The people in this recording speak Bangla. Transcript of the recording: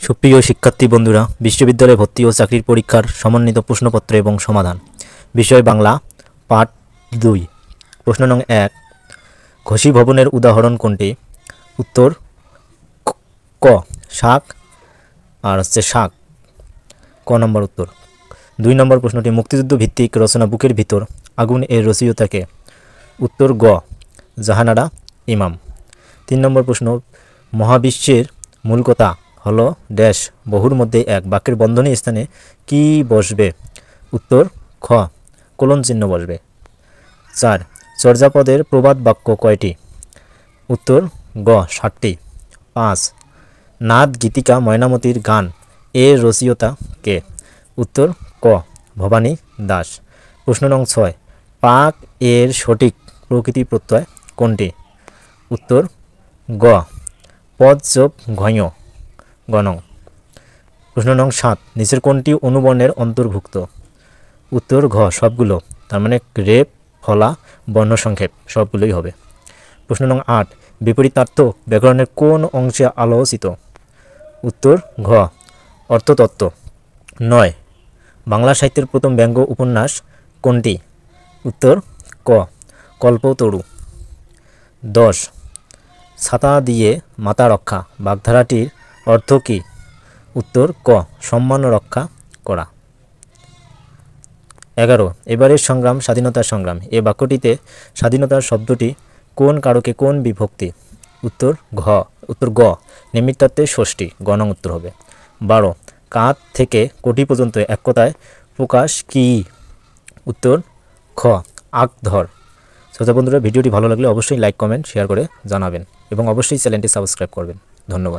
সুপ্রিয় শিক্ষার্থী বন্ধুরা, বিশ্ববিদ্যালয়ে ভর্তি ও চাকরির পরীক্ষার সমন্বিত প্রশ্নপত্র এবং সমাধান, বিষয় বাংলা, পাঠ 2। প্রশ্ন নং 1, ঘষি ভবনের উদাহরণ কোনটি? উত্তর ক শাক আর হচ্ছে শাক, ক নম্বর উত্তর। 2 নম্বর প্রশ্নটি, মুক্তিযুদ্ধ ভিত্তিক রচনা বুকের ভিতর আগুন এর রচয়িতাকে? উত্তর গ জাহানারা ইমাম। 3 নম্বর প্রশ্ন, মহাবিশ্বের মূল কথা হলো ড্যাশ বহুর মধ্যে এক, বাক্যের বন্ধনী স্থানে কি বসবে? উত্তর খ কোলন চিহ্ন বসবে। 4, চর্যাপদের প্রবাদ বাক্য কয়টি? উত্তর গ 7টি। 5, নাদ গীতিকা ময়নামতির গান এর রচয়িতা কে? উত্তর ক ভবানী দাস। প্রশ্ন নং 6, পাক এর সঠিক প্রকৃতি প্রত্যয় কোনটি? উত্তর গ পদ যোগ ঘয় গণ। প্রশ্ন নং 7, নিচের কোনটি অনুবর্ণের অন্তর্ভুক্ত? উত্তর ঘ সবগুলো, তার মানে রেপ ফলা বর্ণসংক্ষেপ সবগুলোই হবে। প্রশ্ন নং 8, বিপরীতার্থ ব্যাকরণের কোন অংশে আলোচিত? উত্তর ঘ অর্থতত্ত্ব। 9, বাংলা সাহিত্যের প্রথম ব্যঙ্গ উপন্যাস কোনটি? উত্তর ক কল্পতরু। 10, ছাতা দিয়ে মাথা রক্ষা বাগধারাটির অর্থ কী? উত্তর ক সম্মান রক্ষা করা। 11, এবারের সংগ্রাম স্বাধীনতার সংগ্রাম এ বাক্যটিতে স্বাধীনতার শব্দটি কোন কারকে কোন বিভক্তি? উত্তর গ নিমিত্তার্থে ষষ্ঠী, গ নং উত্তর হবে। 12, কাঁধ থেকে কোটি পর্যন্ত এক কথায় প্রকাশ কি? উত্তর খ আকধর। শ্রোতা বন্ধুরা, ভিডিওটি ভালো লাগলে অবশ্যই লাইক, কমেন্ট, শেয়ার করে জানাবেন এবং অবশ্যই চ্যানেলটি সাবস্ক্রাইব করবেন। ধন্যবাদ।